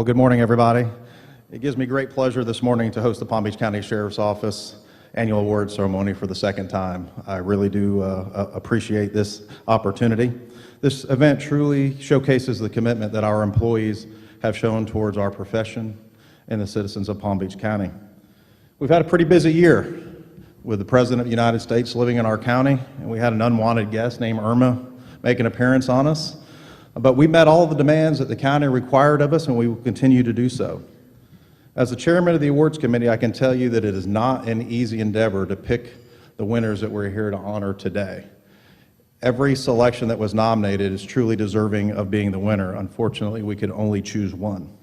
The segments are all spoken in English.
good morning, everybody. It gives me great pleasure this morning to host the Palm Beach County Sheriff's Office annual award ceremony for the second time. I really do appreciate this opportunity. This event truly showcases the commitment that our employees have shown towards our profession and the citizens of Palm Beach County. We've had a pretty busy year with the President of the United States living in our county, and we had an unwanted guest named Irma make an appearance on us. But we met all the demands that the county required of us, and we will continue to do so. As the chairman of the awards committee, I can tell you that it is not an easy endeavor to pick the winners that we're here to honor today. Every selection that was nominated is truly deserving of being the winner. Unfortunately, we could only choose one.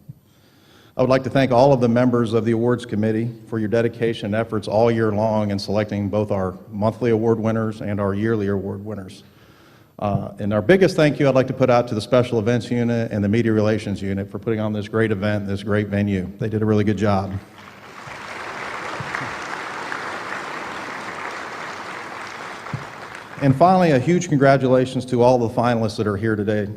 I would like to thank all of the members of the awards committee for your dedication and efforts all year long in selecting both our monthly award winners and our yearly award winners. And our biggest thank you I'd like to put out to the special events unit and the media relations unit for putting on this great event, this great venue. They did a really good job. And finally, a huge congratulations to all the finalists that are here today.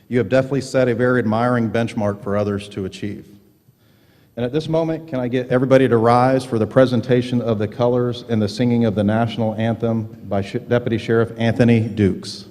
You have definitely set a very admiring benchmark for others to achieve. And at this moment, can I get everybody to rise for the presentation of the colors and the singing of the national anthem by Deputy Sheriff Anthony Dukes.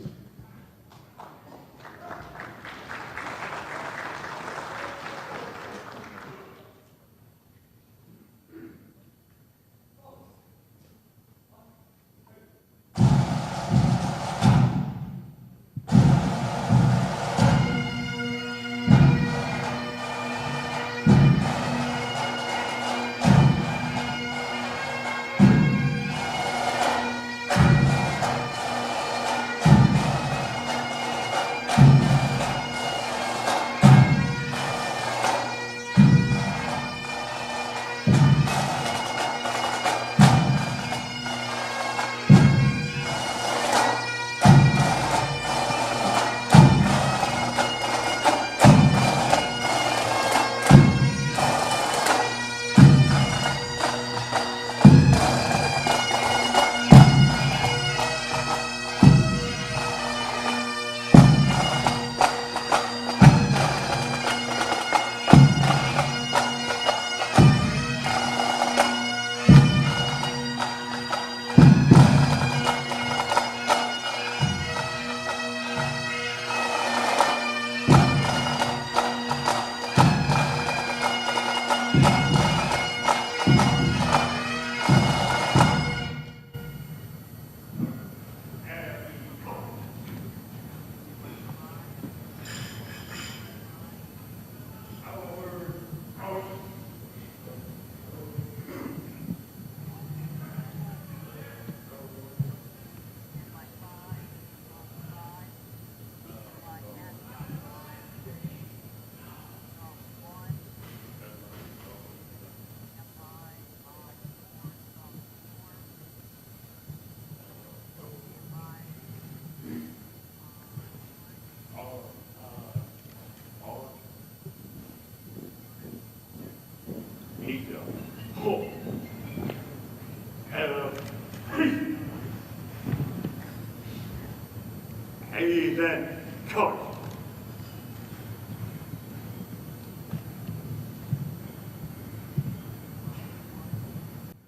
Then come.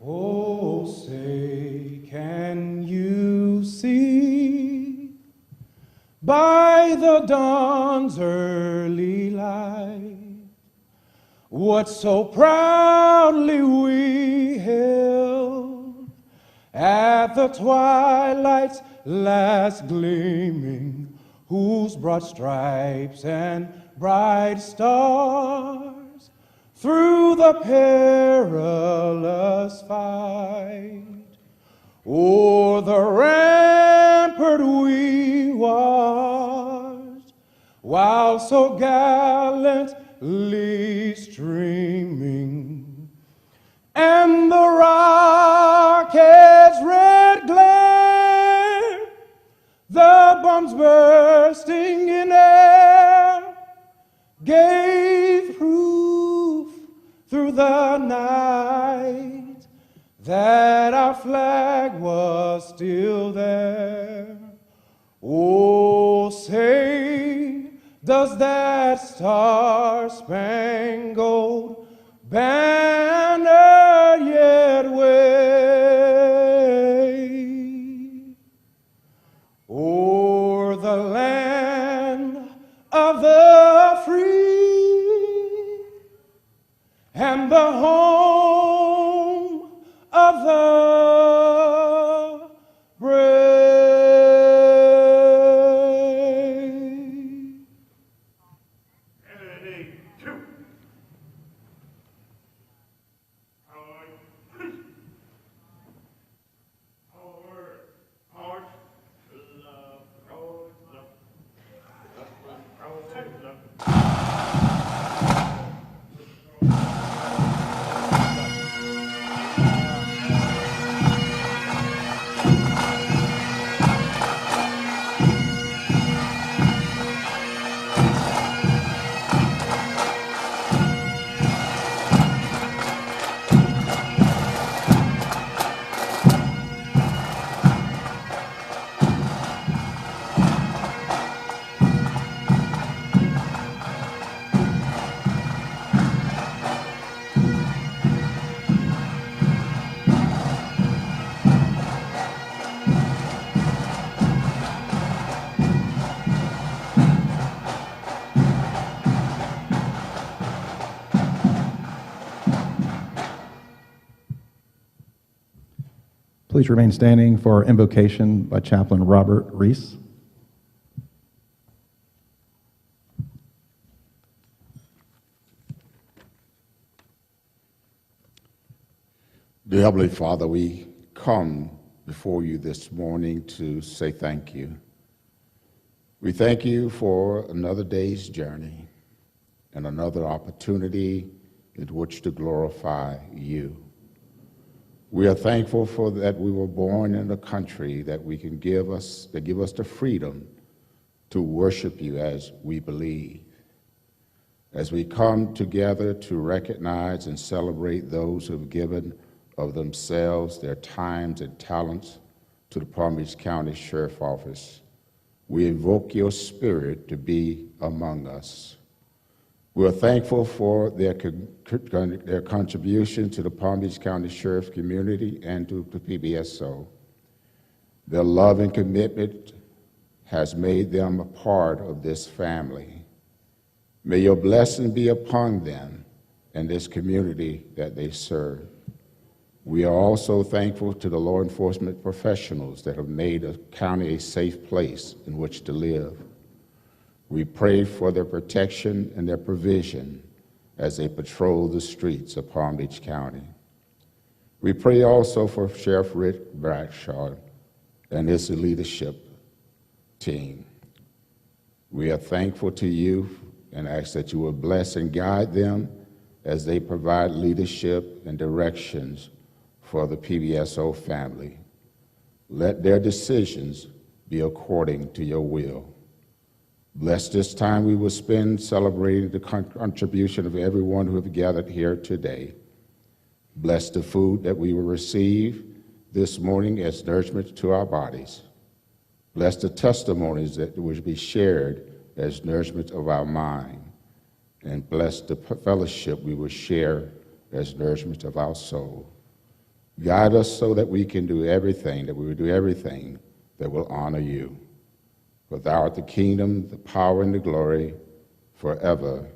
Oh, say, can you see by the dawn's early light what so proudly we hailed at the twilight's last gleaming, whose broad stripes and bright stars through the perilous fight o'er the rampart we watched, while so gallantly streaming, and the rocket's red glare, the bombs bursting in air, gave proof through the night that our flag was still there. Oh, say, does that star-spangled banner yet wave o'er the land of the free and the home of the brave. Please remain standing for invocation by Chaplain Robert Reese. Dear Heavenly Father, we come before you this morning to say thank you. We thank you for another day's journey and another opportunity in which to glorify you. We are thankful for that we were born in a country that give us the freedom to worship you as we believe. As we come together to recognize and celebrate those who have given of themselves, their times and talents to the Palm Beach County Sheriff's Office, we invoke your spirit to be among us. We are thankful for their contribution to the Palm Beach County Sheriff community and to the Pbso. Their love and commitment has made them a part of this family. May your blessing be upon them and this community that they serve. We are also thankful to the law enforcement professionals that have made the county a safe place in which to live. We pray for their protection and their provision as they patrol the streets of Palm Beach County. We pray also for Sheriff Rick Bradshaw and his leadership team. We are thankful to you and ask that you will bless and guide them as they provide leadership and directions for the Pbso family. Let their decisions be according to your will. Bless this time we will spend celebrating the contribution of everyone who have gathered here today. Bless the food that we will receive this morning as nourishment to our bodies. Bless the testimonies that will be shared as nourishment of our mind. And bless the fellowship we will share as nourishment of our soul. Guide us so that we can do everything, that we will do everything that will honor you. For thou art the kingdom, the power, and the glory forever.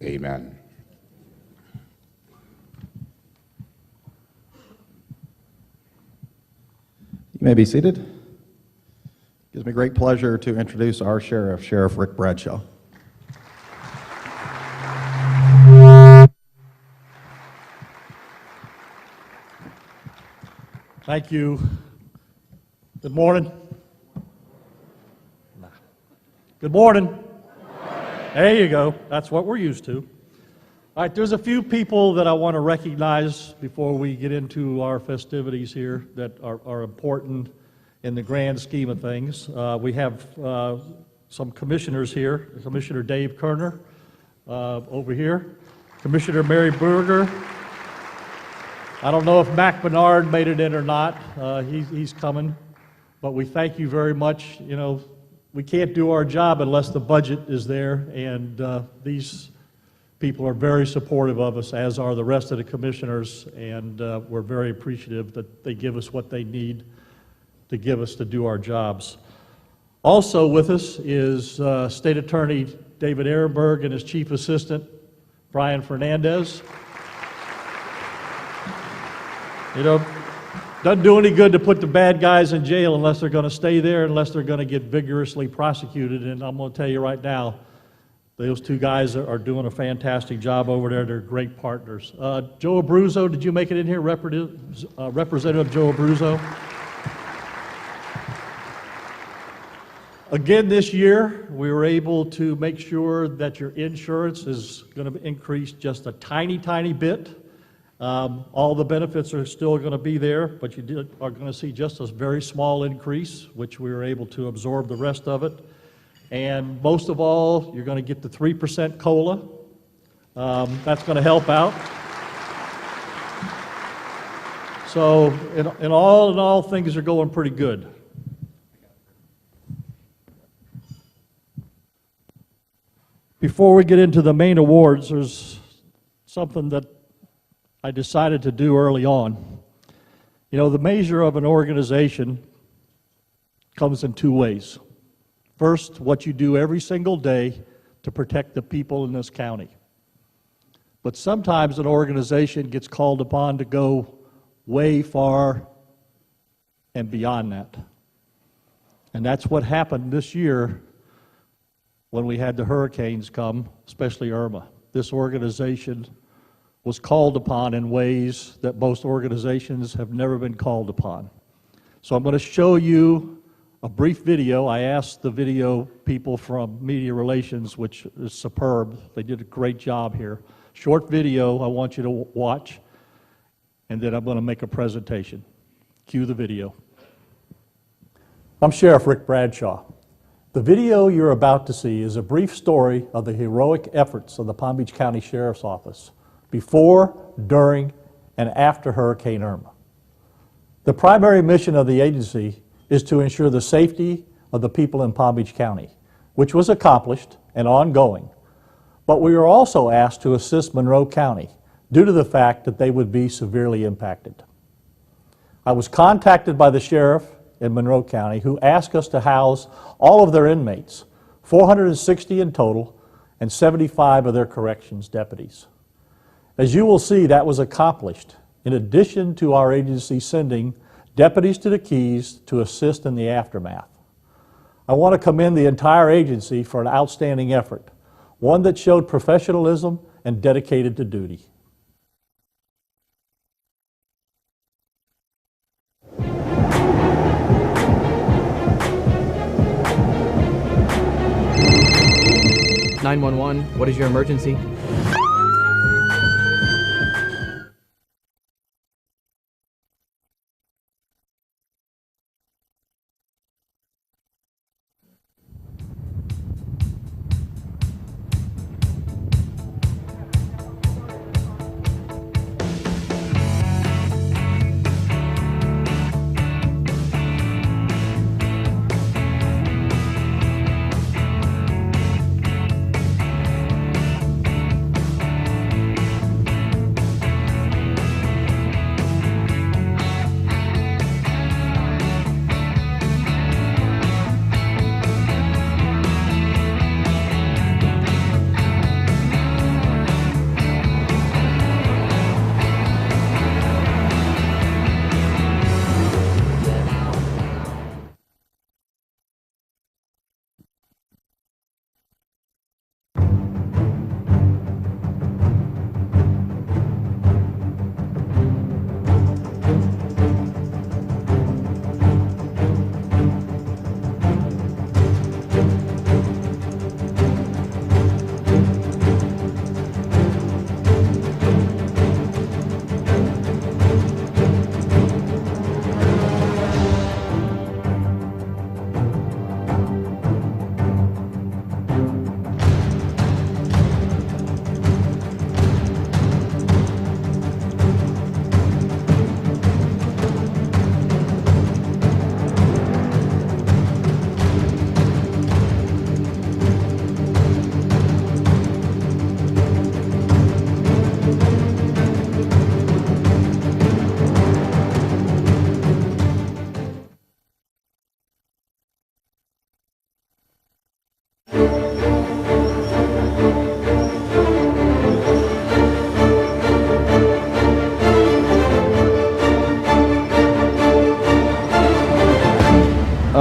Amen. You may be seated. It gives me great pleasure to introduce our sheriff, Sheriff Rick Bradshaw. Thank you. Good morning. Good morning. There you go. That's what we're used to. All right, there's a few people that I want to recognize before we get into our festivities here that are important in the grand scheme of things. We have some commissioners here. Commissioner Dave Kerner over here. Commissioner Mary Berger. I don't know if Mac Bernard made it in or not. He's coming. But we thank you very much. You know, we can't do our job unless the budget is there, and these people are very supportive of us, as are the rest of the commissioners, and we're very appreciative that they give us what they need to give us to do our jobs. Also with us is State Attorney David Ehrenberg and his Chief Assistant, Brian Fernandez. You know, doesn't do any good to put the bad guys in jail unless they're going to stay there, unless they're going to get vigorously prosecuted, and I'm going to tell you right now, those two guys are doing a fantastic job over there. They're great partners. Joe Abruzzo, did you make it in here? Representative Joe Abruzzo. Again this year, we were able to make sure that your insurance is going to increase just a tiny, tiny bit. All the benefits are still going to be there, but you are going to see just a very small increase, which we were able to absorb the rest of it. And most of all, you're going to get the 3% COLA. That's going to help out. So in all, things are going pretty good. Before we get into the main awards, there's something that I decided to do early on. You know, the measure of an organization comes in two ways. First, what you do every single day to protect the people in this county. But sometimes an organization gets called upon to go way far and beyond that. And that's what happened this year when we had the hurricanes come, especially Irma. This organization was called upon in ways that most organizations have never been called upon. So I'm going to show you a brief video. I asked the video people from Media Relations, which is superb. They did a great job here. Short video I want you to watch, and then I'm going to make a presentation. Cue the video. I'm Sheriff Rick Bradshaw. The video you're about to see is a brief story of the heroic efforts of the Palm Beach County Sheriff's Office before, during, and after Hurricane Irma. The primary mission of the agency is to ensure the safety of the people in Palm Beach County, which was accomplished and ongoing. But we were also asked to assist Monroe County due to the fact that they would be severely impacted. I was contacted by the sheriff in Monroe County who asked us to house all of their inmates, 460 in total, and 75 of their corrections deputies. As you will see, that was accomplished in addition to our agency sending deputies to the Keys to assist in the aftermath. I want to commend the entire agency for an outstanding effort, one that showed professionalism and dedicated to duty. "911, what is your emergency?"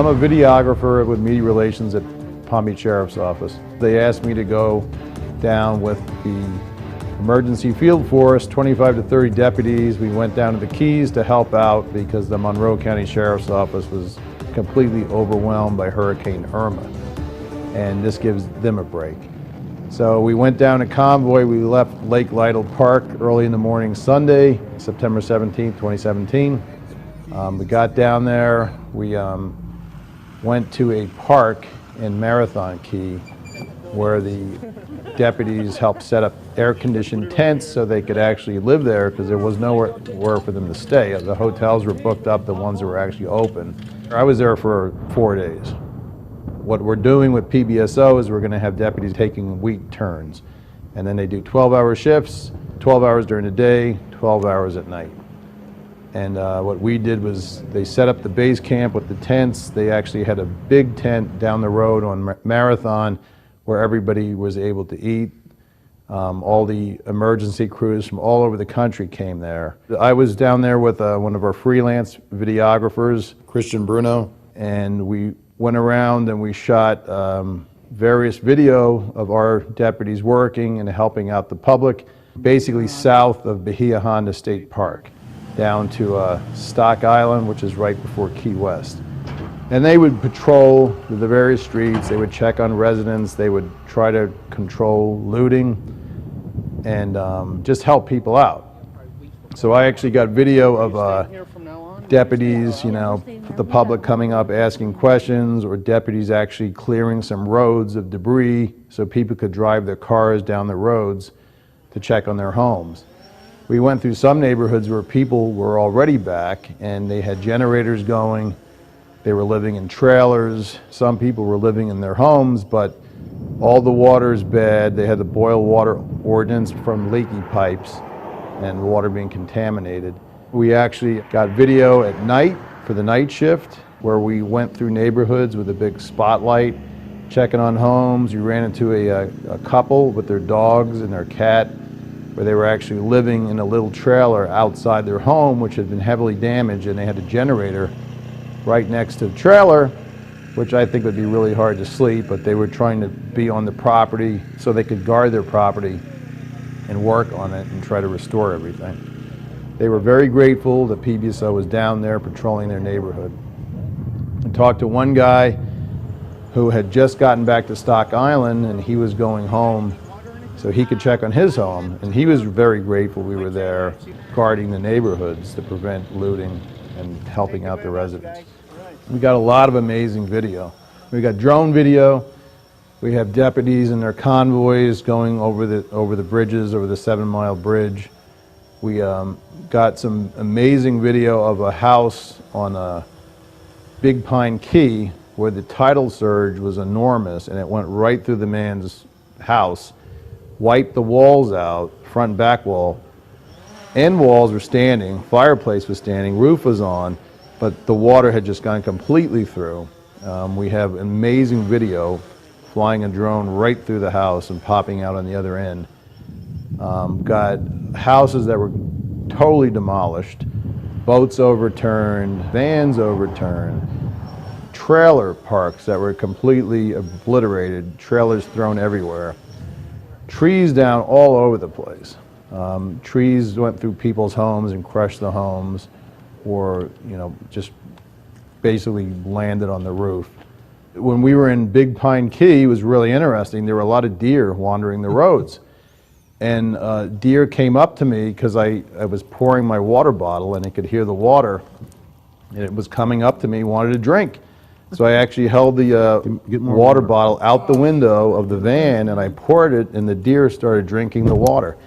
I'm a videographer with media relations at Palm Beach Sheriff's Office. They asked me to go down with the emergency field force, 25 to 30 deputies. We went down to the Keys to help out because the Monroe County Sheriff's Office was completely overwhelmed by Hurricane Irma, and this gives them a break. So we went down to Convoy. We left Lake Lytle Park early in the morning Sunday, September 17th, 2017. We got down there. We went to a park in Marathon Key where the deputies helped set up air-conditioned tents so they could actually live there because there was nowhere for them to stay. The hotels were booked up, the ones that were actually open. I was there for 4 days. What we're doing with Pbso is we're going to have deputies taking week turns. And then they do 12-hour shifts, 12 hours during the day, 12 hours at night. And what we did was they set up the base camp with the tents. They actually had a big tent down the road on Marathon where everybody was able to eat. All the emergency crews from all over the country came there. I was down there with one of our freelance videographers, Christian Bruno, and we went around and we shot various video of our deputies working and helping out the public, basically south of Bahia Honda State Park, down to Stock Island, which is right before Key West. And they would patrol the various streets, they would check on residents, they would try to control looting and just help people out. So I actually got video of deputies, the public coming up asking questions, or deputies actually clearing some roads of debris so people could drive their cars down the roads to check on their homes. We went through some neighborhoods where people were already back and they had generators going. They were living in trailers. Some people were living in their homes, but all the water is bad. They had the boil water ordinance from leaky pipes and the water being contaminated. We actually got video at night for the night shift where we went through neighborhoods with a big spotlight, checking on homes. We ran into a couple with their dogs and their cat, where they were actually living in a little trailer outside their home, which had been heavily damaged, and they had a generator right next to the trailer, which I think would be really hard to sleep, but they were trying to be on the property so they could guard their property and work on it and try to restore everything. They were very grateful that Pbso was down there patrolling their neighborhood. I talked to one guy who had just gotten back to Stock Island and he was going home so he could check on his home, and he was very grateful we were there guarding the neighborhoods to prevent looting and helping out the residents. We got a lot of amazing video. We got drone video. We have deputies and their convoys going over the bridges, over the 7 Mile Bridge. We got some amazing video of a house on Big Pine Key where the tidal surge was enormous and it went right through the man's house, wiped the walls out, front and back wall. End walls were standing, fireplace was standing, roof was on, but the water had just gone completely through. We have amazing video flying a drone right through the house and popping out on the other end. Got houses that were totally demolished, boats overturned, vans overturned, trailer parks that were completely obliterated, trailers thrown everywhere, trees down all over the place. Trees went through people's homes and crushed the homes, or just basically landed on the roof. When we were in Big Pine Key, it was really interesting. There were a lot of deer wandering the roads. And deer came up to me because I was pouring my water bottle and it could hear the water. And it was coming up to me, wanted a drink. So I actually held the water bottle out the window of the van and I poured it, and the deer started drinking the water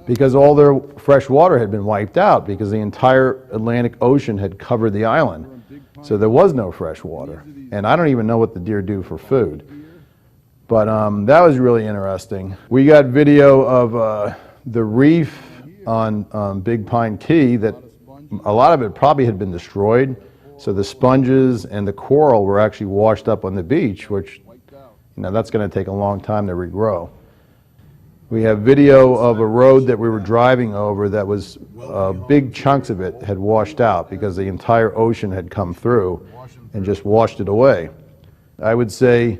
because all their fresh water had been wiped out because the entire Atlantic Ocean had covered the island. So there was no fresh water. And I don't even know what the deer do for food. But that was really interesting. We got video of the reef on Big Pine Key that a lot of it probably had been destroyed. So the sponges and the coral were actually washed up on the beach, which, that's going to take a long time to regrow. We have video of a road that we were driving over that big chunks of it had washed out because the entire ocean had come through. and just washed it away. I would say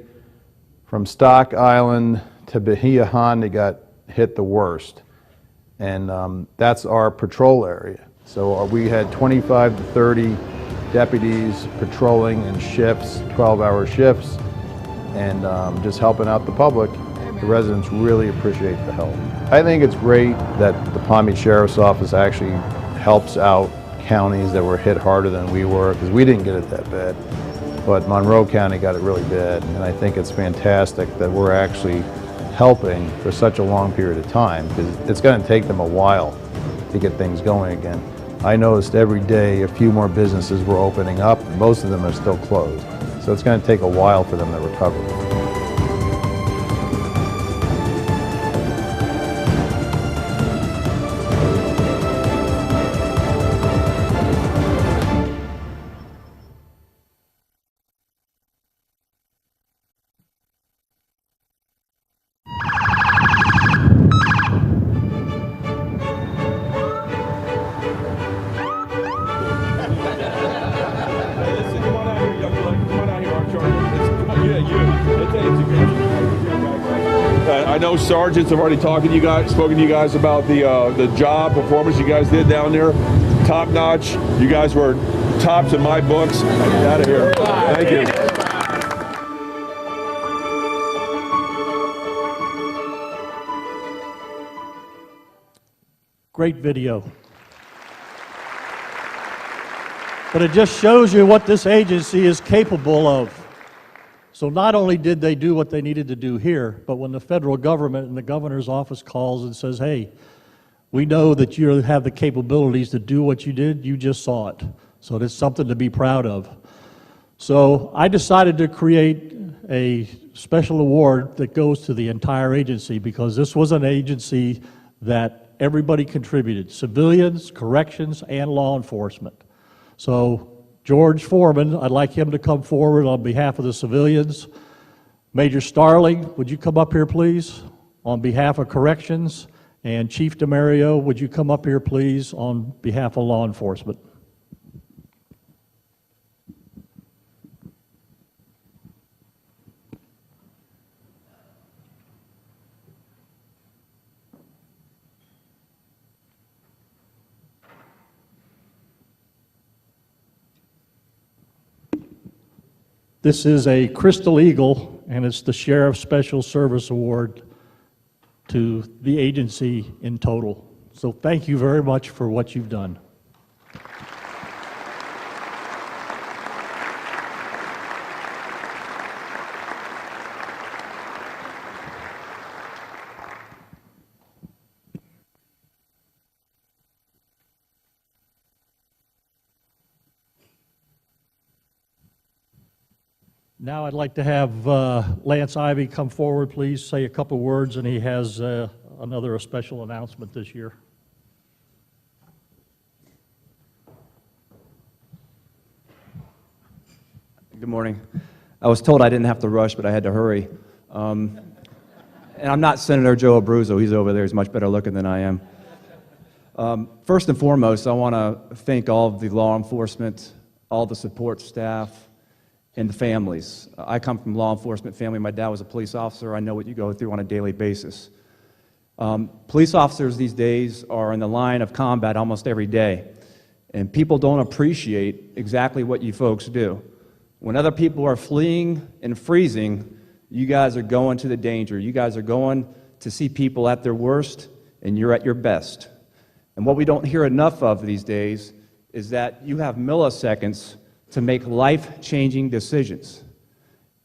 from Stock Island to Bahia Honda got hit the worst. And that's our patrol area. So we had 25 to 30 deputies patrolling in shifts, 12-hour shifts, and just helping out the public. The residents really appreciate the help. I think it's great that the Palm Beach Sheriff's Office actually helps out counties that were hit harder than we were, because we didn't get it that bad. But Monroe County got it really bad, and I think it's fantastic that we're actually helping for such a long period of time, because it's going to take them a while to get things going again. I noticed every day a few more businesses were opening up, and most of them are still closed. So it's going to take a while for them to recover. I know sergeants have already spoken to you guys about the job performance you guys did down there. Top notch. You guys were tops in my books. Out of here. Thank you. Great video. But it just shows you what this agency is capable of. So not only did they do what they needed to do here, but when the federal government and the governor's office calls and says, hey, we know that you have the capabilities to do what you did, you just saw it. So it's something to be proud of. So I decided to create a special award that goes to the entire agency, because this was an agency that everybody contributed, civilians, corrections, and law enforcement. So George Foreman, I'd like him to come forward on behalf of the civilians. Major Starling, would you come up here, please, on behalf of corrections? And Chief DeMario, would you come up here, please, on behalf of law enforcement? This is a Crystal Eagle, and it's the Sheriff's Special Service Award to the agency in total. So thank you very much for what you've done. Now I'd like to have Lance Ivy come forward, please, say a couple words, and he has another special announcement this year. Good morning. I was told I didn't have to rush, but I had to hurry. And I'm not Senator Joe Abruzzo. He's over there. He's much better looking than I am. First and foremost, I want to thank all of the law enforcement, all the support staff, and the families. I come from law enforcement family. My dad was a police officer. I know what you go through on a daily basis. Police officers these days are in the line of combat almost every day, and people don't appreciate exactly what you folks do. When other people are fleeing and freezing, you guys are going to the danger. You guys are going to see people at their worst, and you're at your best. And what we don't hear enough of these days is that you have milliseconds to make life-changing decisions.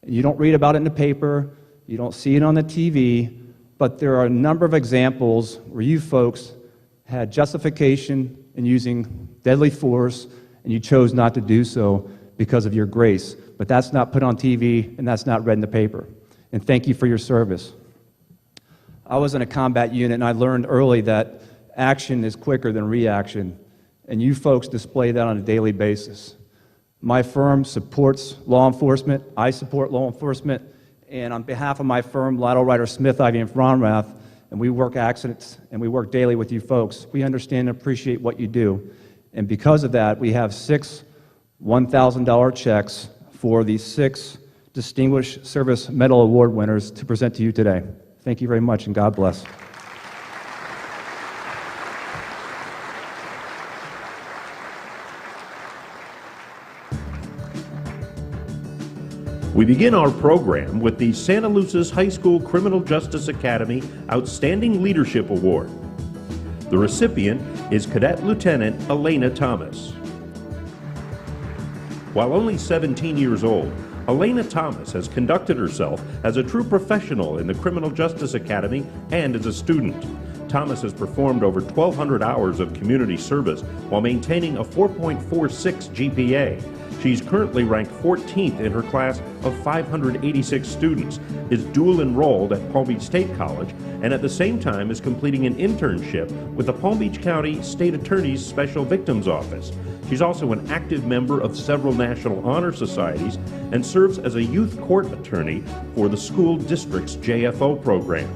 You don't read about it in the paper, you don't see it on the TV, but there are a number of examples where you folks had justification in using deadly force, and you chose not to do so because of your grace. But that's not put on TV, and that's not read in the paper. And thank you for your service. I was in a combat unit, and I learned early that action is quicker than reaction, and you folks display that on a daily basis. My firm supports law enforcement. I support law enforcement. And on behalf of my firm, Lotto Ryder Smith, Ivy and Fronrath, and we work accidents and we work daily with you folks, we understand and appreciate what you do. And because of that, we have 6 $1,000 checks for the 6 Distinguished Service Medal Award winners to present to you today. Thank you very much, and God bless. We begin our program with the Santa Lucis High School Criminal Justice Academy Outstanding Leadership Award. The recipient is Cadet Lieutenant Elena Thomas. While only 17 years old, Elena Thomas has conducted herself as a true professional in the Criminal Justice Academy and as a student. Thomas has performed over 1,200 hours of community service while maintaining a 4.46 GPA. She's currently ranked 14th in her class of 586 students, is dual enrolled at Palm Beach State College, and at the same time is completing an internship with the Palm Beach County State Attorney's Special Victims Office. She's also an active member of several national honor societies and serves as a youth court attorney for the school district's JFO program.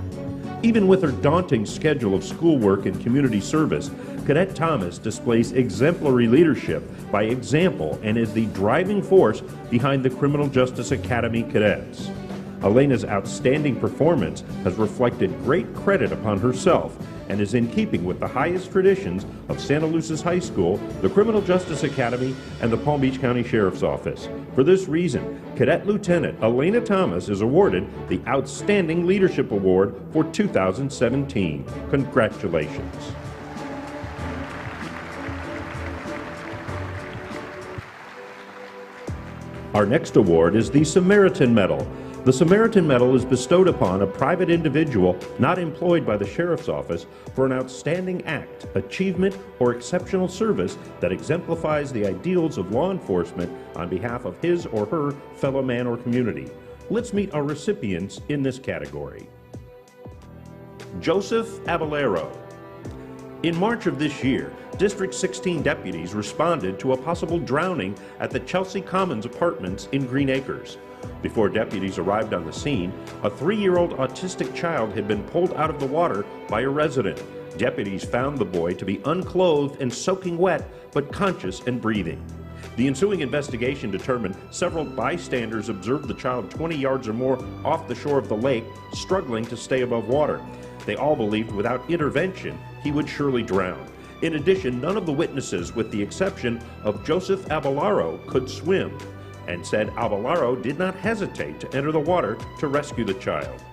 Even with her daunting schedule of schoolwork and community service, Cadet Thomas displays exemplary leadership by example and is the driving force behind the Criminal Justice Academy cadets. Elena's outstanding performance has reflected great credit upon herself and is in keeping with the highest traditions of Santa Lucis High School, the Criminal Justice Academy, and the Palm Beach County Sheriff's Office. For this reason, Cadet Lieutenant Elena Thomas is awarded the Outstanding Leadership Award for 2017. Congratulations. Our next award is the Samaritan Medal. The Samaritan Medal is bestowed upon a private individual not employed by the Sheriff's Office for an outstanding act, achievement, or exceptional service that exemplifies the ideals of law enforcement on behalf of his or her fellow man or community. Let's meet our recipients in this category. Joseph Abelero. In March of this year, District 16 deputies responded to a possible drowning at the Chelsea Commons Apartments in Green Acres. Before deputies arrived on the scene, a 3-year-old autistic child had been pulled out of the water by a resident. Deputies found the boy to be unclothed and soaking wet, but conscious and breathing. The ensuing investigation determined several bystanders observed the child 20 yards or more off the shore of the lake, struggling to stay above water. They all believed without intervention he would surely drown. In addition, none of the witnesses, with the exception of Joseph Abelaro, could swim, and said Abelaro did not hesitate to enter the water to rescue the child.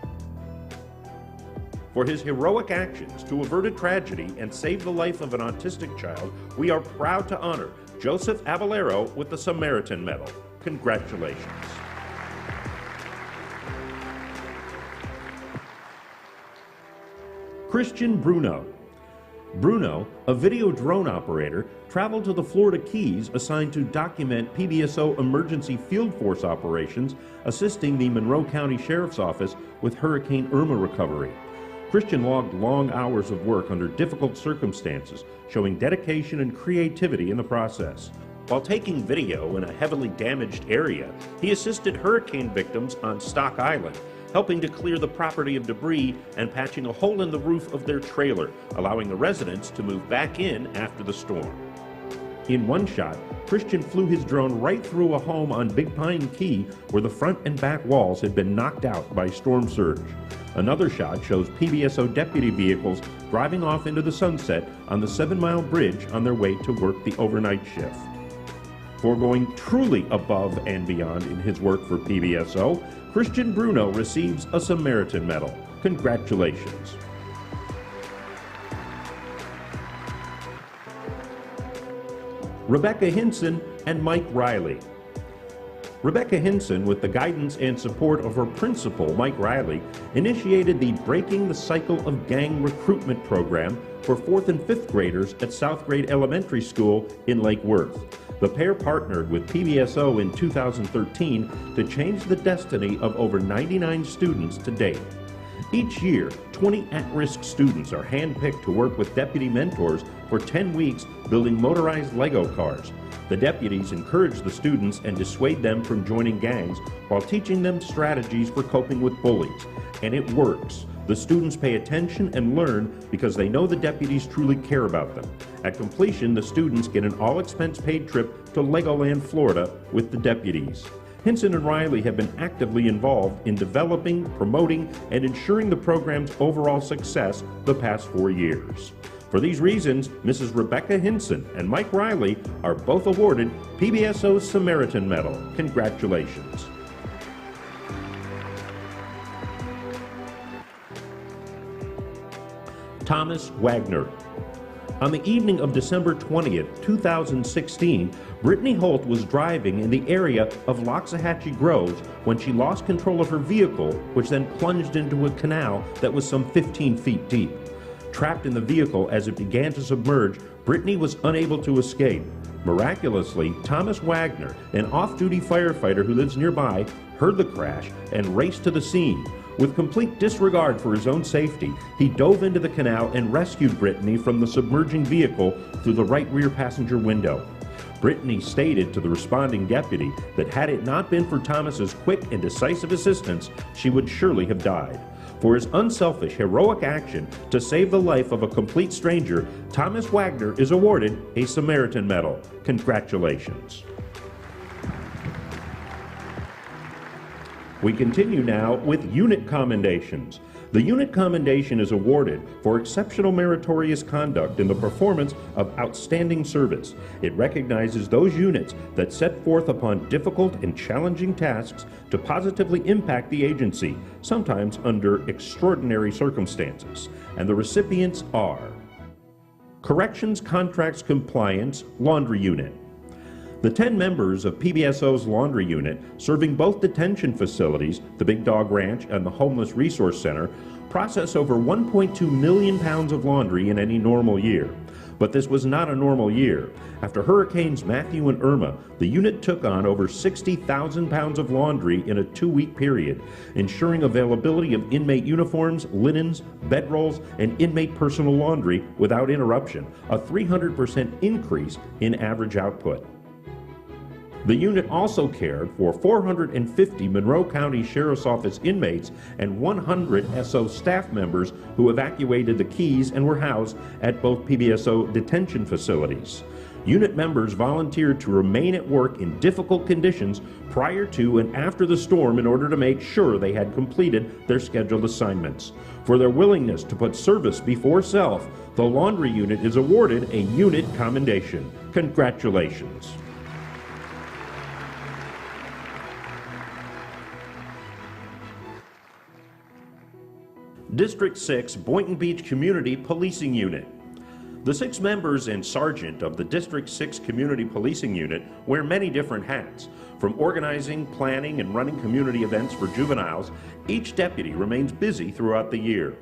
For his heroic actions to avert a tragedy and save the life of an autistic child, we are proud to honor Joseph Abelaro with the Samaritan Medal. Congratulations. Christian Bruno. Bruno, a video drone operator, traveled to the Florida Keys assigned to document Pbso emergency field force operations, assisting the Monroe County Sheriff's Office with Hurricane Irma recovery. Christian logged long hours of work under difficult circumstances, showing dedication and creativity in the process. While taking video in a heavily damaged area, he assisted hurricane victims on Stock Island, helping to clear the property of debris and patching a hole in the roof of their trailer, allowing the residents to move back in after the storm. In one shot, Christian flew his drone right through a home on Big Pine Key where the front and back walls had been knocked out by storm surge. Another shot shows Pbso deputy vehicles driving off into the sunset on the 7-mile bridge on their way to work the overnight shift. For going truly above and beyond in his work for Pbso, Christian Bruno receives a Samaritan Medal. Congratulations. Rebecca Hinson and Mike Riley. Rebecca Hinson, with the guidance and support of her principal, Mike Riley, initiated the Breaking the Cycle of Gang Recruitment program for 4th and 5th graders at Southgrade Elementary School in Lake Worth. The pair partnered with Pbso in 2013 to change the destiny of over 99 students to date. Each year, 20 at-risk students are handpicked to work with deputy mentors for 10 weeks building motorized Lego cars. The deputies encourage the students and dissuade them from joining gangs while teaching them strategies for coping with bullies. And it works. The students pay attention and learn because they know the deputies truly care about them. At completion, the students get an all-expense-paid trip to Legoland, Florida with the deputies. Hinson and Riley have been actively involved in developing, promoting, and ensuring the program's overall success the past 4 years. For these reasons, Mrs. Rebecca Hinson and Mike Riley are both awarded Pbso's Samaritan Medal. Congratulations. Thomas Wagner. On the evening of December 20th, 2016, Brittany Holt was driving in the area of Loxahatchee Groves when she lost control of her vehicle, which then plunged into a canal that was some 15 feet deep. Trapped in the vehicle as it began to submerge, Brittany was unable to escape. Miraculously, Thomas Wagner, an off-duty firefighter who lives nearby, heard the crash and raced to the scene. With complete disregard for his own safety, he dove into the canal and rescued Brittany from the submerging vehicle through the right rear passenger window. Brittany stated to the responding deputy that had it not been for Thomas's quick and decisive assistance, she would surely have died. For his unselfish, heroic action to save the life of a complete stranger, Thomas Wagner is awarded a Samaritan Medal. Congratulations. We continue now with unit commendations. The unit commendation is awarded for exceptional meritorious conduct in the performance of outstanding service. It recognizes those units that set forth upon difficult and challenging tasks to positively impact the agency, sometimes under extraordinary circumstances. And the recipients are Corrections Contracts Compliance Laundry Unit. The 10 members of Pbso's laundry unit, serving both detention facilities, the Big Dog Ranch and the Homeless Resource Center, process over 1.2 million pounds of laundry in any normal year. But this was not a normal year. After Hurricanes Matthew and Irma, the unit took on over 60,000 pounds of laundry in a 2-week period, ensuring availability of inmate uniforms, linens, bedrolls, and inmate personal laundry without interruption, a 300% increase in average output. The unit also cared for 450 Monroe County Sheriff's Office inmates and 100 SO staff members who evacuated the Keys and were housed at both Pbso detention facilities. Unit members volunteered to remain at work in difficult conditions prior to and after the storm in order to make sure they had completed their scheduled assignments. For their willingness to put service before self, the laundry unit is awarded a unit commendation. Congratulations. District 6 Boynton Beach Community Policing Unit. The 6 members and sergeant of the District 6 Community Policing Unit wear many different hats. From organizing, planning, and running community events for juveniles, each deputy remains busy throughout the year.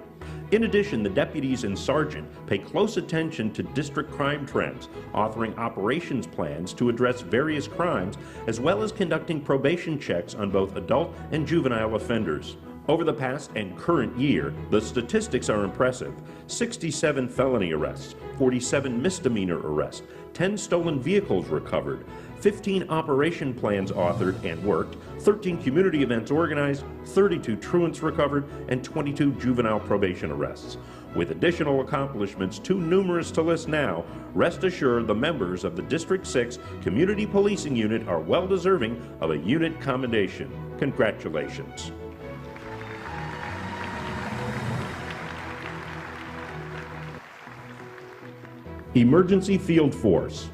In addition, the deputies and sergeant pay close attention to district crime trends, authoring operations plans to address various crimes, as well as conducting probation checks on both adult and juvenile offenders. Over the past and current year, the statistics are impressive. 67 felony arrests, 47 misdemeanor arrests, 10 stolen vehicles recovered, 15 operation plans authored and worked, 13 community events organized, 32 truants recovered, and 22 juvenile probation arrests. With additional accomplishments too numerous to list now, rest assured the members of the District 6 Community Policing Unit are well deserving of a unit commendation. Congratulations. Emergency Field Force.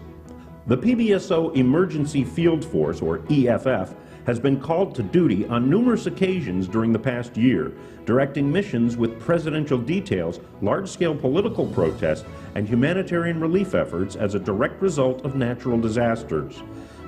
The Pbso Emergency Field Force, or EFF, has been called to duty on numerous occasions during the past year, directing missions with presidential details, large-scale political protests, and humanitarian relief efforts as a direct result of natural disasters.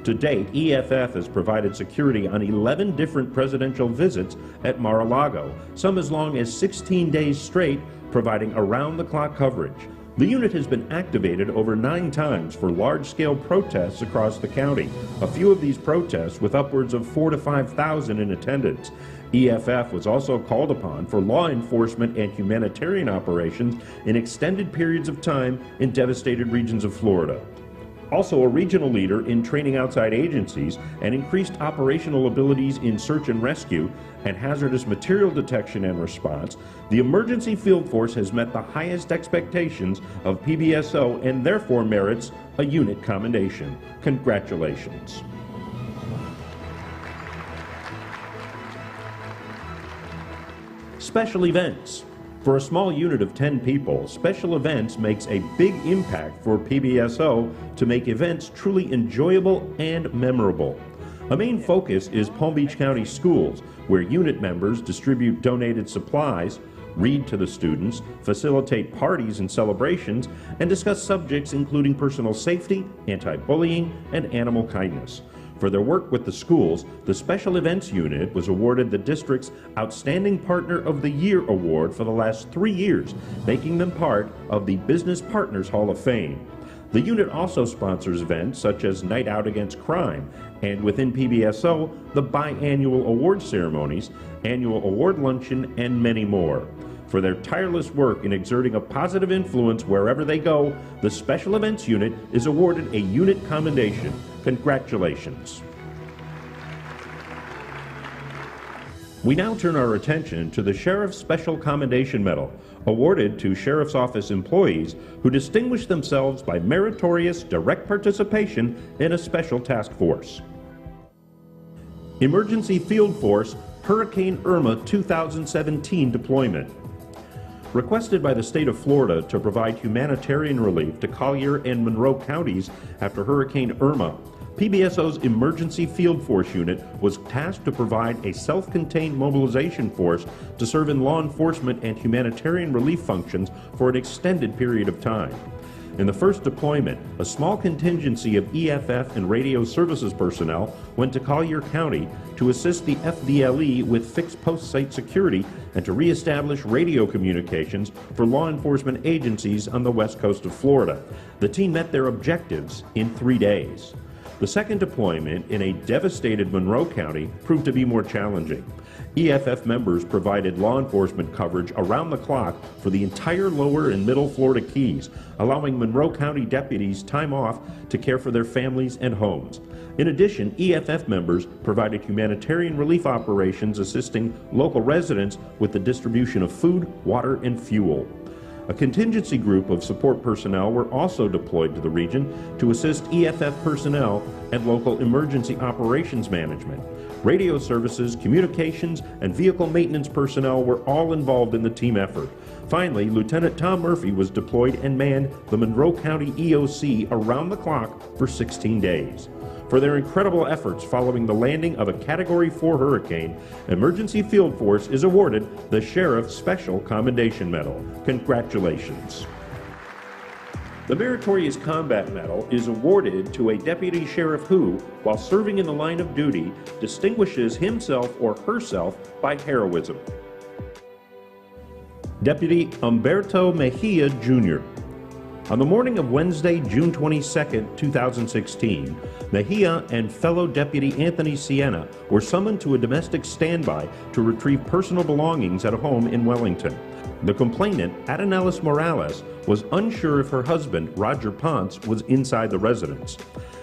To date, EFF has provided security on 11 different presidential visits at Mar-a-Lago, some as long as 16 days straight, providing around-the-clock coverage. The unit has been activated over 9 times for large-scale protests across the county, a few of these protests with upwards of 4,000 to 5,000 in attendance. EFF was also called upon for law enforcement and humanitarian operations in extended periods of time in devastated regions of Florida. Also a regional leader in training outside agencies and increased operational abilities in search and rescue and hazardous material detection and response, the Emergency Field Force has met the highest expectations of Pbso and therefore merits a unit commendation. Congratulations. Special events. For a small unit of 10 people, special events makes a big impact for Pbso to make events truly enjoyable and memorable. A main focus is Palm Beach County Schools, where unit members distribute donated supplies, read to the students, facilitate parties and celebrations, and discuss subjects including personal safety, anti-bullying, and animal kindness. For their work with the schools, the Special Events Unit was awarded the district's Outstanding Partner of the Year award for the last 3 years, making them part of the Business Partners Hall of Fame. The unit also sponsors events such as Night Out Against Crime, and within Pbso, the biannual award ceremonies, annual award luncheon, and many more. For their tireless work in exerting a positive influence wherever they go, the Special Events Unit is awarded a unit commendation. Congratulations. We now turn our attention to the Sheriff's Special Commendation Medal, awarded to Sheriff's Office employees who distinguish themselves by meritorious direct participation in a special task force. Emergency Field Force Hurricane Irma 2017 deployment. Requested by the state of Florida to provide humanitarian relief to Collier and Monroe counties after Hurricane Irma, Pbso's Emergency Field Force Unit was tasked to provide a self-contained mobilization force to serve in law enforcement and humanitarian relief functions for an extended period of time. In the first deployment, a small contingency of EFF and radio services personnel went to Collier County to assist the FDLE with fixed post site security and to reestablish radio communications for law enforcement agencies on the west coast of Florida. The team met their objectives in 3 days. The second deployment in a devastated Monroe County proved to be more challenging. EFF members provided law enforcement coverage around the clock for the entire lower and middle Florida Keys, allowing Monroe County deputies time off to care for their families and homes. In addition, EFF members provided humanitarian relief operations assisting local residents with the distribution of food, water, and fuel. A contingency group of support personnel were also deployed to the region to assist EFF personnel and local emergency operations management. Radio services, communications, and vehicle maintenance personnel were all involved in the team effort. Finally, Lieutenant Tom Murphy was deployed and manned the Monroe County EOC around the clock for 16 days. For their incredible efforts following the landing of a Category 4 hurricane, Emergency Field Force is awarded the Sheriff's Special Commendation Medal. Congratulations. The Meritorious Combat Medal is awarded to a deputy sheriff who, while serving in the line of duty, distinguishes himself or herself by heroism. Deputy Humberto Mejia, Jr. On the morning of Wednesday, June 22, 2016, Mejia and fellow Deputy Anthony Siena were summoned to a domestic standby to retrieve personal belongings at a home in Wellington. The complainant, Adanellis Morales, was unsure if her husband, Roger Ponce, was inside the residence.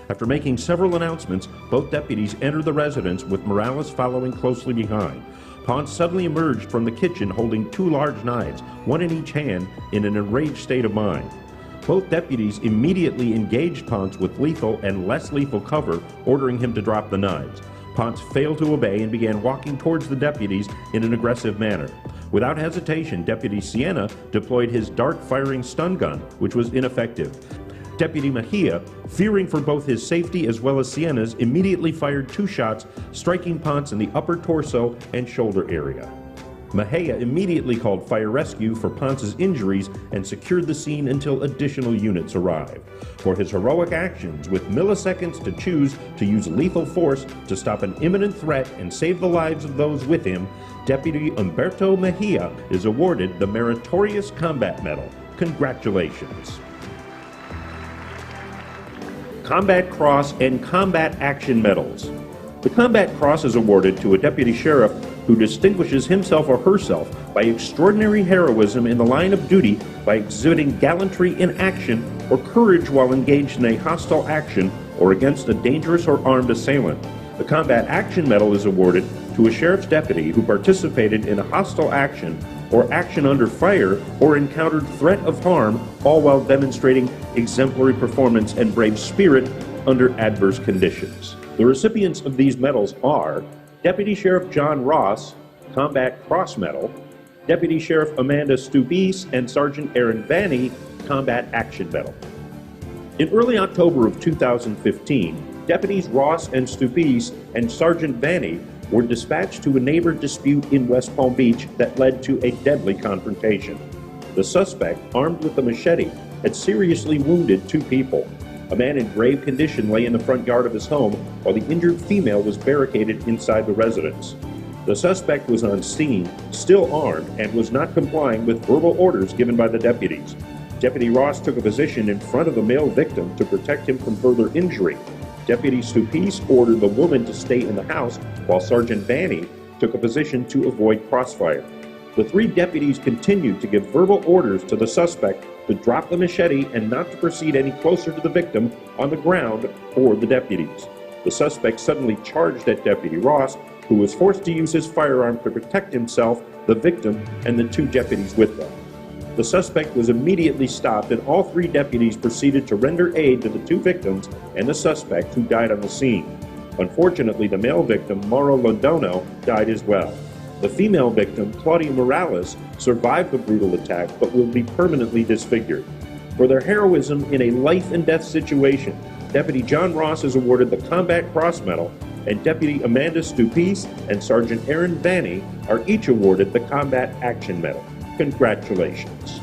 After making several announcements, both deputies entered the residence with Morales following closely behind. Ponce suddenly emerged from the kitchen holding 2 large knives, one in each hand, in an enraged state of mind. Both deputies immediately engaged Ponce with lethal and less lethal cover, ordering him to drop the knives. Ponce failed to obey and began walking towards the deputies in an aggressive manner. Without hesitation, Deputy Siena deployed his dart-firing stun gun, which was ineffective. Deputy Mejia, fearing for both his safety as well as Siena's, immediately fired 2 shots, striking Ponce in the upper torso and shoulder area. Mejia immediately called fire rescue for Ponce's injuries and secured the scene until additional units arrived. For his heroic actions, with milliseconds to choose to use lethal force to stop an imminent threat and save the lives of those with him, Deputy Humberto Mejia is awarded the Meritorious Combat Medal. Congratulations. Combat Cross and Combat Action Medals. The Combat Cross is awarded to a deputy sheriff who distinguishes himself or herself by extraordinary heroism in the line of duty by exhibiting gallantry in action or courage while engaged in a hostile action or against a dangerous or armed assailant. The Combat Action Medal is awarded to a sheriff's deputy who participated in a hostile action or action under fire or encountered threat of harm, all while demonstrating exemplary performance and brave spirit under adverse conditions. The recipients of these medals are Deputy Sheriff John Ross, Combat Cross Medal, Deputy Sheriff Amanda Stubis and Sergeant Aaron Vanny, Combat Action Medal. In early October of 2015, Deputies Ross and Stubis and Sergeant Vanny were dispatched to a neighbor dispute in West Palm Beach that led to a deadly confrontation. The suspect, armed with a machete, had seriously wounded two people. A man in grave condition lay in the front yard of his home, while the injured female was barricaded inside the residence. The suspect was on scene, still armed, and was not complying with verbal orders given by the deputies. Deputy Ross took a position in front of the male victim to protect him from further injury. Deputy Stupis ordered the woman to stay in the house, while Sergeant Vanny took a position to avoid crossfire. The three deputies continued to give verbal orders to the suspect to drop the machete and not to proceed any closer to the victim on the ground or the deputies. The suspect suddenly charged at Deputy Ross, who was forced to use his firearm to protect himself, the victim, and the two deputies with them. The suspect was immediately stopped, and all three deputies proceeded to render aid to the two victims and the suspect, who died on the scene. Unfortunately, the male victim, Mauro Londono, died as well. The female victim, Claudia Morales, survived the brutal attack but will be permanently disfigured. For their heroism in a life-and-death situation, Deputy John Ross is awarded the Combat Cross Medal, and Deputy Amanda Stupis and Sergeant Aaron Vanny are each awarded the Combat Action Medal. Congratulations.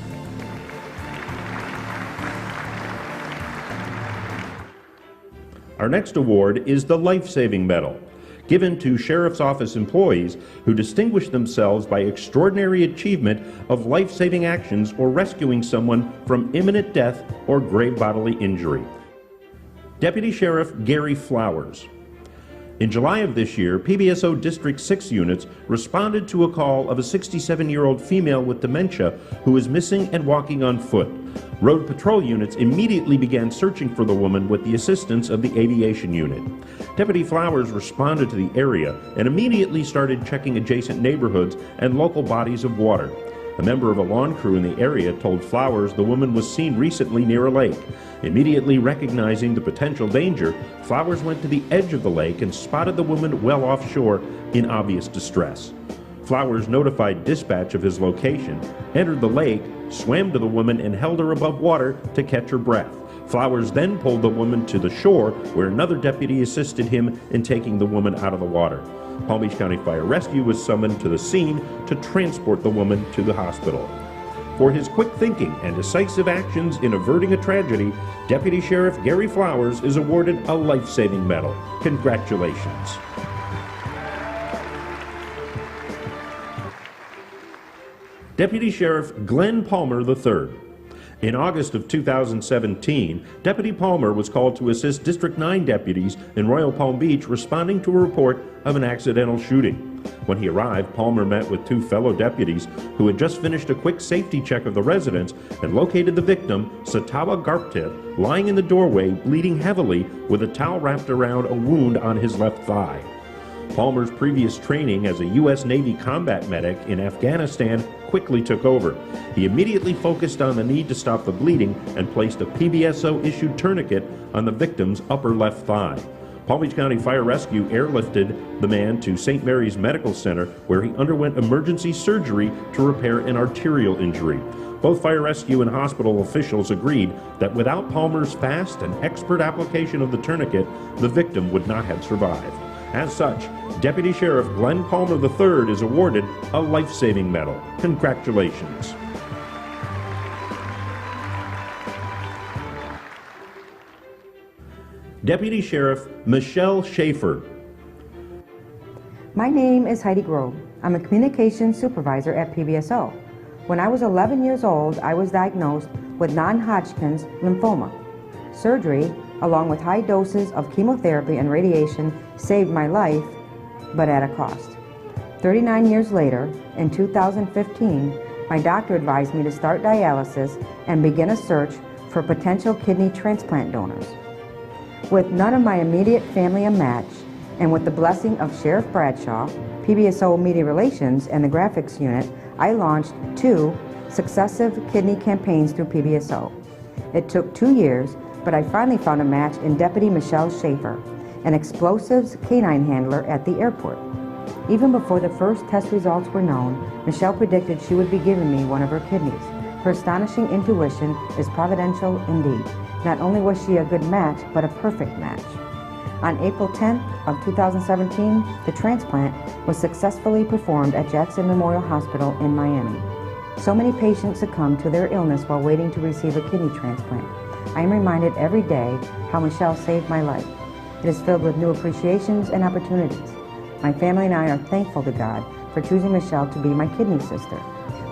Our next award is the Life Saving Medal, given to Sheriff's Office employees who distinguish themselves by extraordinary achievement of life-saving actions or rescuing someone from imminent death or grave bodily injury. Deputy Sheriff Gary Flowers. In July of this year, Pbso District 6 units responded to a call of a 67-year-old female with dementia who was missing and walking on foot. Road patrol units immediately began searching for the woman with the assistance of the aviation unit. Deputy Flowers responded to the area and immediately started checking adjacent neighborhoods and local bodies of water. A member of a lawn crew in the area told Flowers the woman was seen recently near a lake. Immediately recognizing the potential danger, Flowers went to the edge of the lake and spotted the woman well offshore in obvious distress. Flowers notified dispatch of his location, entered the lake, swam to the woman, and held her above water to catch her breath. Flowers then pulled the woman to the shore, where another deputy assisted him in taking the woman out of the water. Palm Beach County Fire Rescue was summoned to the scene to transport the woman to the hospital. For his quick thinking and decisive actions in averting a tragedy, Deputy Sheriff Gary Flowers is awarded a life-saving medal. Congratulations. Deputy Sheriff Glenn Palmer III. In August of 2017, Deputy Palmer was called to assist District 9 deputies in Royal Palm Beach responding to a report of an accidental shooting. When he arrived, Palmer met with two fellow deputies who had just finished a quick safety check of the residence and located the victim, Satawa Garptith, lying in the doorway, bleeding heavily with a towel wrapped around a wound on his left thigh. Palmer's previous training as a U.S. Navy combat medic in Afghanistan quickly took over. He immediately focused on the need to stop the bleeding and placed a Pbso-issued tourniquet on the victim's upper left thigh. Palm Beach County Fire Rescue airlifted the man to St. Mary's Medical Center, where he underwent emergency surgery to repair an arterial injury. Both fire rescue and hospital officials agreed that without Palmer's fast and expert application of the tourniquet, the victim would not have survived. As such, Deputy Sheriff Glenn Palmer III is awarded a life-saving medal. Congratulations. Deputy Sheriff Michelle Schaefer. My name is Heidi Grove. I'm a communications supervisor at Pbso. When I was 11 years old, I was diagnosed with non-Hodgkin's lymphoma. Surgery, along with high doses of chemotherapy and radiation, saved my life, but at a cost. 39 years later, in 2015, my doctor advised me to start dialysis and begin a search for potential kidney transplant donors. With none of my immediate family a match, and with the blessing of Sheriff Bradshaw, Pbso Media Relations, and the Graphics Unit, I launched 2 successive kidney campaigns through Pbso. It took 2 years, but I finally found a match in Deputy Michelle Schaefer, an explosives canine handler at the airport. Even before the first test results were known, Michelle predicted she would be giving me one of her kidneys. Her astonishing intuition is providential indeed. Not only was she a good match, but a perfect match. On April 10th of 2017, the transplant was successfully performed at Jackson Memorial Hospital in Miami. So many patients succumb to their illness while waiting to receive a kidney transplant. I am reminded every day how Michelle saved my life. It is filled with new appreciations and opportunities. My family and I are thankful to God for choosing Michelle to be my kidney sister.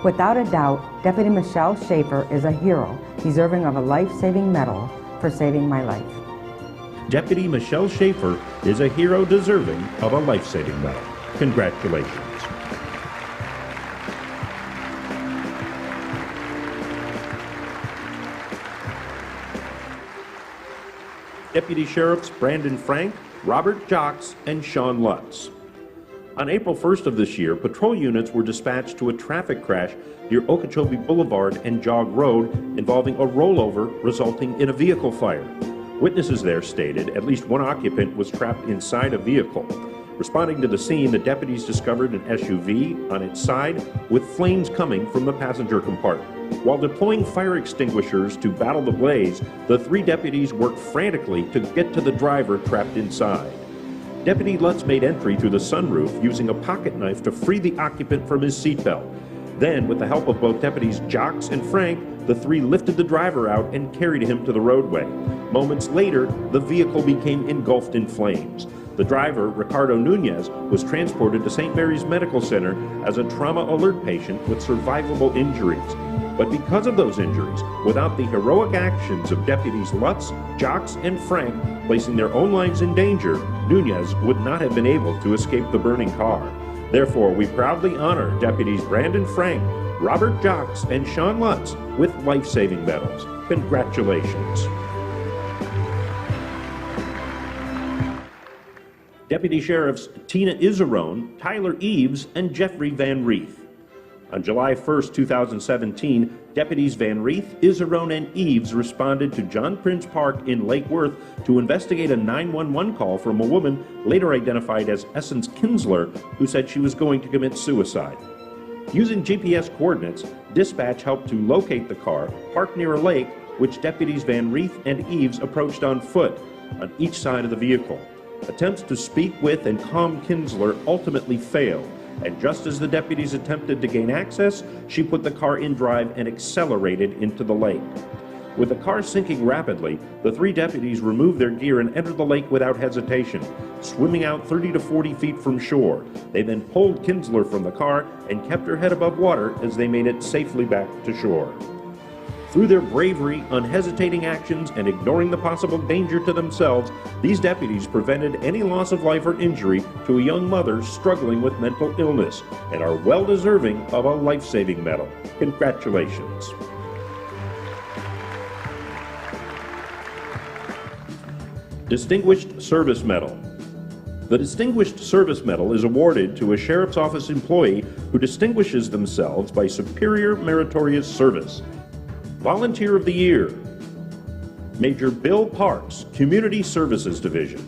Without a doubt, Deputy Michelle Schaefer is a hero, deserving of a life-saving medal for saving my life. Deputy Michelle Schaefer is a hero deserving of a life-saving medal. Congratulations. Deputy Sheriffs Brandon Frank, Robert Jocks, and Sean Lutz. On April 1st of this year, patrol units were dispatched to a traffic crash near Okeechobee Boulevard and Jog Road involving a rollover resulting in a vehicle fire. Witnesses there stated at least one occupant was trapped inside a vehicle. Responding to the scene, the deputies discovered an SUV on its side with flames coming from the passenger compartment. While deploying fire extinguishers to battle the blaze, the three deputies worked frantically to get to the driver trapped inside. Deputy Lutz made entry through the sunroof using a pocket knife to free the occupant from his seatbelt. Then, with the help of both deputies Jocks and Frank, the three lifted the driver out and carried him to the roadway. Moments later, the vehicle became engulfed in flames. The driver, Ricardo Nunez, was transported to St. Mary's Medical Center as a trauma alert patient with survivable injuries. But because of those injuries, without the heroic actions of deputies Lutz, Jocks, and Frank placing their own lives in danger, Nunez would not have been able to escape the burning car. Therefore, we proudly honor deputies Brandon Frank, Robert Jocks, and Sean Lutz with life-saving medals. Congratulations. Deputy Sheriffs Tina Izzarone, Tyler Eves, and Jeffrey Van Reeth. On July 1st, 2017, deputies Van Reeth, Izzarone, and Eves responded to John Prince Park in Lake Worth to investigate a 911 call from a woman later identified as Essence Kinsler, who said she was going to commit suicide. Using GPS coordinates, dispatch helped to locate the car parked near a lake, which deputies Van Reeth and Eves approached on foot on each side of the vehicle. Attempts to speak with and calm Kinsler ultimately failed, and just as the deputies attempted to gain access, she put the car in drive and accelerated into the lake. With the car sinking rapidly, the three deputies removed their gear and entered the lake without hesitation, swimming out 30 to 40 feet from shore. They then pulled Kinsler from the car and kept her head above water as they made it safely back to shore. Through their bravery, unhesitating actions, and ignoring the possible danger to themselves, these deputies prevented any loss of life or injury to a young mother struggling with mental illness and are well deserving of a life-saving medal. Congratulations. Distinguished Service Medal. The Distinguished Service Medal is awarded to a Sheriff's Office employee who distinguishes themselves by superior meritorious service. Volunteer of the Year, Major Bill Parks, Community Services Division.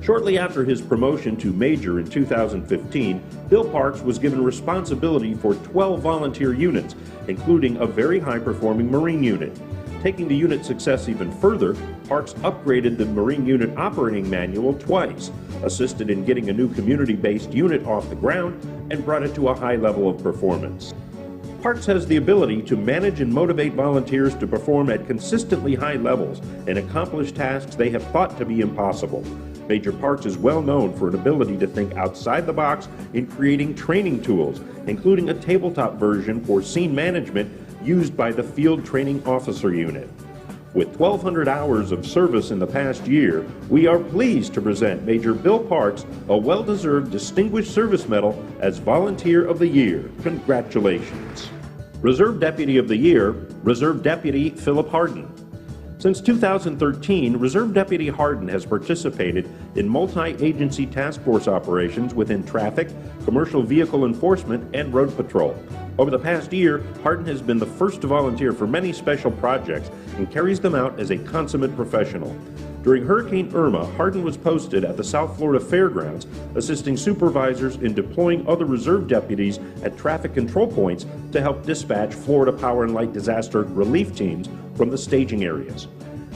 Shortly after his promotion to Major in 2015, Bill Parks was given responsibility for 12 volunteer units, including a very high-performing Marine unit. Taking the unit's success even further, Parks upgraded the Marine Unit Operating Manual twice, assisted in getting a new community-based unit off the ground, and brought it to a high level of performance. Parks has the ability to manage and motivate volunteers to perform at consistently high levels and accomplish tasks they have thought to be impossible. Major Parks is well known for an ability to think outside the box in creating training tools, including a tabletop version for scene management used by the Field Training Officer Unit. With 1,200 hours of service in the past year, we are pleased to present Major Bill Parks a well-deserved Distinguished Service Medal as Volunteer of the Year. Congratulations. Reserve Deputy of the Year, Reserve Deputy Philip Harden. Since 2013, Reserve Deputy Harden has participated in multi-agency task force operations within traffic, commercial vehicle enforcement, and road patrol. Over the past year, Harden has been the first to volunteer for many special projects and carries them out as a consummate professional. During Hurricane Irma, Hardin was posted at the South Florida Fairgrounds, assisting supervisors in deploying other reserve deputies at traffic control points to help dispatch Florida Power and Light disaster relief teams from the staging areas.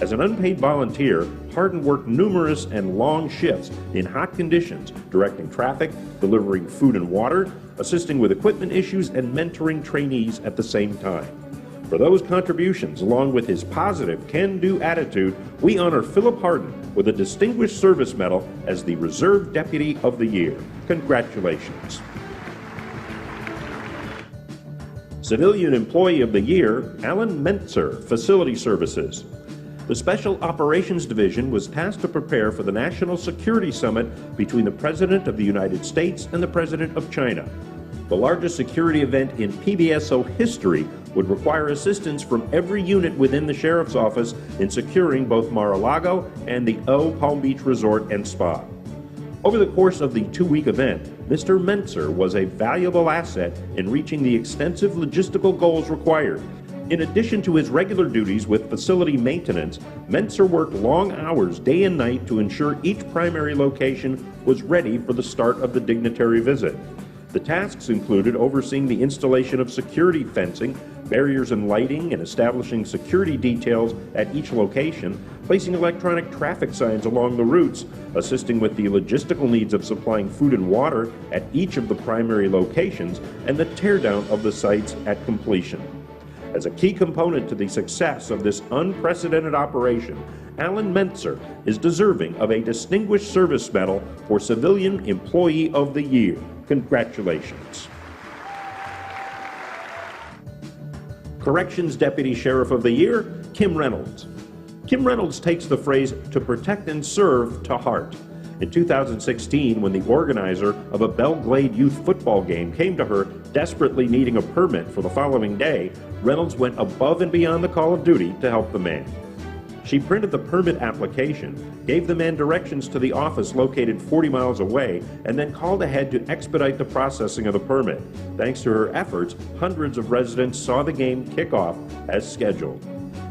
As an unpaid volunteer, Hardin worked numerous and long shifts in hot conditions, directing traffic, delivering food and water, assisting with equipment issues, and mentoring trainees at the same time. For those contributions, along with his positive can-do attitude, we honor Philip Hardin with a Distinguished Service Medal as the Reserve Deputy of the Year. Congratulations. Civilian Employee of the Year, Alan Mentzer, Facility Services. The Special Operations Division was tasked to prepare for the National Security Summit between the President of the United States and the President of China. The largest security event in Pbso history would require assistance from every unit within the Sheriff's Office in securing both Mar-a-Lago and the O Palm Beach Resort and Spa. Over the course of the two-week event, Mr. Mentzer was a valuable asset in reaching the extensive logistical goals required. In addition to his regular duties with facility maintenance, Mentzer worked long hours day and night to ensure each primary location was ready for the start of the dignitary visit. The tasks included overseeing the installation of security fencing, barriers and lighting, and establishing security details at each location, placing electronic traffic signs along the routes, assisting with the logistical needs of supplying food and water at each of the primary locations, and the teardown of the sites at completion. As a key component to the success of this unprecedented operation, Alan Mentzer is deserving of a Distinguished Service Medal for Civilian Employee of the Year. Congratulations. Corrections Deputy Sheriff of the Year, Kim Reynolds. Kim Reynolds takes the phrase "to protect and serve" to heart. In 2016, when the organizer of a Belle Glade youth football game came to her desperately needing a permit for the following day, Reynolds went above and beyond the call of duty to help the man. She printed the permit application, gave the man directions to the office located 40 miles away, and then called ahead to expedite the processing of the permit. Thanks to her efforts, hundreds of residents saw the game kick off as scheduled.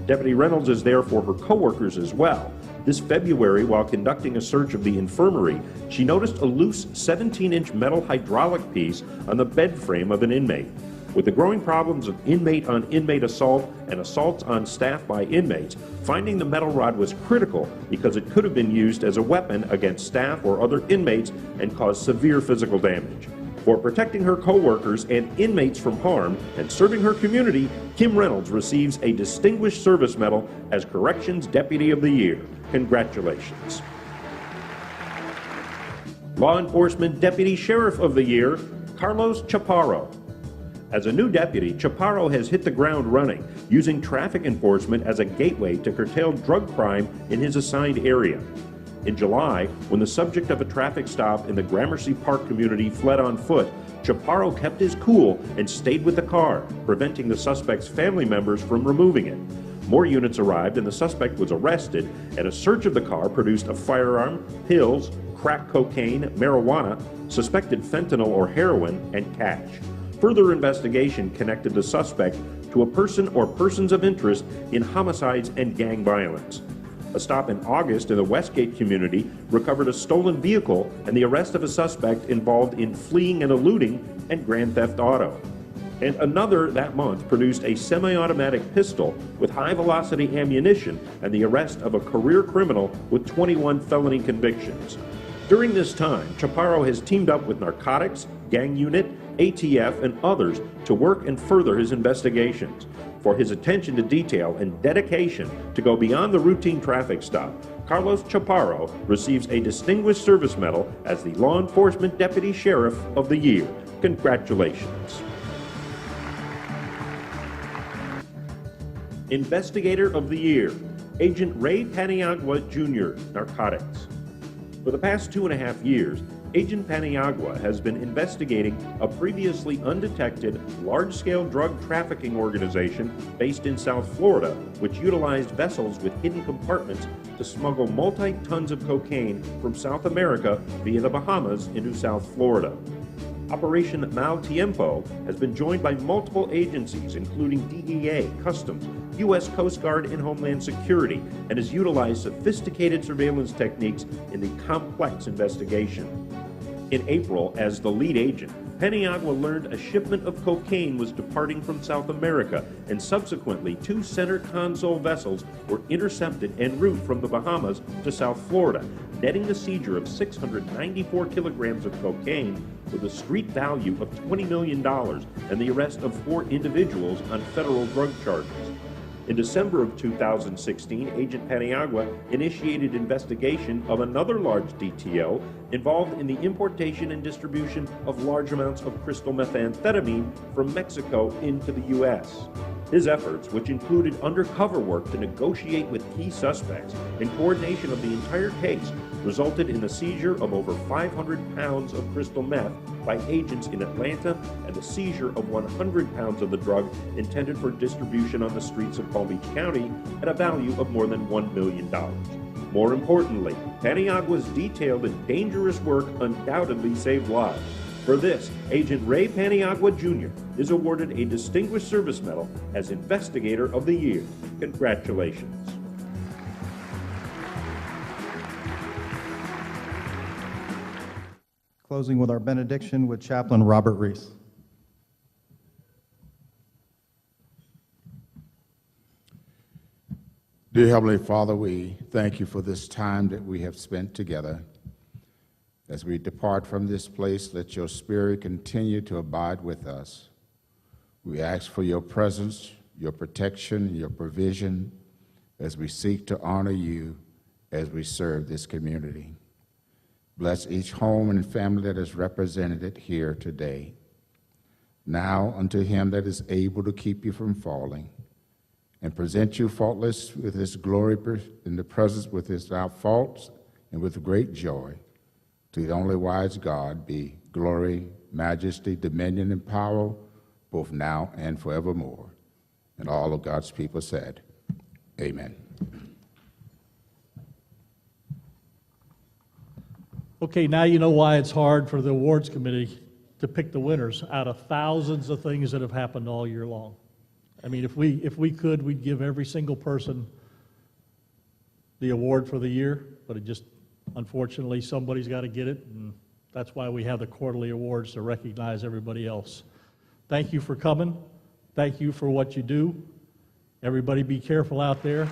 Deputy Reynolds is there for her coworkers as well. This February, while conducting a search of the infirmary, she noticed a loose 17-inch metal hydraulic piece on the bed frame of an inmate. With the growing problems of inmate-on-inmate assault and assaults on staff by inmates, finding the metal rod was critical because it could have been used as a weapon against staff or other inmates and caused severe physical damage. For protecting her co-workers and inmates from harm and serving her community, Kim Reynolds receives a Distinguished Service Medal as Corrections Deputy of the Year. Congratulations. Law Enforcement Deputy Sheriff of the Year, Carlos Chaparro. As a new deputy, Chaparro has hit the ground running, using traffic enforcement as a gateway to curtail drug crime in his assigned area. In July, when the subject of a traffic stop in the Gramercy Park community fled on foot, Chaparro kept his cool and stayed with the car, preventing the suspect's family members from removing it. More units arrived and the suspect was arrested, and a search of the car produced a firearm, pills, crack cocaine, marijuana, suspected fentanyl or heroin, and cash. Further investigation connected the suspect to a person or persons of interest in homicides and gang violence. A stop in August in the Westgate community recovered a stolen vehicle and the arrest of a suspect involved in fleeing and eluding and grand theft auto. And another that month produced a semi-automatic pistol with high-velocity ammunition and the arrest of a career criminal with 21 felony convictions. During this time, Chaparro has teamed up with narcotics, gang unit, ATF, and others to work and further his investigations. For his attention to detail and dedication to go beyond the routine traffic stop, Carlos Chaparro receives a Distinguished Service Medal as the Law Enforcement Deputy Sheriff of the Year. Congratulations. Investigator of the Year, Agent Ray Paniagua Jr., Narcotics. For the past 2.5 years, Agent Paniagua has been investigating a previously undetected, large-scale drug trafficking organization based in South Florida, which utilized vessels with hidden compartments to smuggle multi-tons of cocaine from South America via the Bahamas into South Florida. Operation Mal Tiempo has been joined by multiple agencies, including DEA, Customs, U.S. Coast Guard and Homeland Security and has utilized sophisticated surveillance techniques in the complex investigation. In April, as the lead agent, Paniagua learned a shipment of cocaine was departing from South America, and subsequently 2 center console vessels were intercepted en route from the Bahamas to South Florida, netting the seizure of 694 kilograms of cocaine with a street value of $20 million and the arrest of 4 individuals on federal drug charges. In December of 2016, Agent Paniagua initiated investigation of another large DTO involved in the importation and distribution of large amounts of crystal methamphetamine from Mexico into the U.S. His efforts, which included undercover work to negotiate with key suspects in coordination of the entire case, resulted in the seizure of over 500 pounds of crystal meth by agents in Atlanta and the seizure of 100 pounds of the drug intended for distribution on the streets of Palm Beach County at a value of more than $1 million. More importantly, Paniagua's detailed and dangerous work undoubtedly saved lives. For this, Agent Ray Paniagua Jr. is awarded a Distinguished Service Medal as Investigator of the Year. Congratulations. Closing with our benediction with Chaplain Robert Reese. Dear Heavenly Father, we thank you for this time that we have spent together. As we depart from this place, let your Spirit continue to abide with us. We ask for your presence, your protection, your provision as we seek to honor you as we serve this community. Bless each home and family that is represented here today. Now unto him that is able to keep you from falling and present you faultless with his glory in the presence with without faults and with great joy. To the only wise God be glory, majesty, dominion, and power, both now and forevermore. And all of God's people said, amen. Okay, now you know why it's hard for the awards committee to pick the winners out of thousands of things that have happened all year long. I mean, if we could, we'd give every single person the award for the year, but it just, unfortunately, somebody's got to get it, and that's why we have the quarterly awards to recognize everybody else. Thank you for coming. Thank you for what you do. Everybody be careful out there.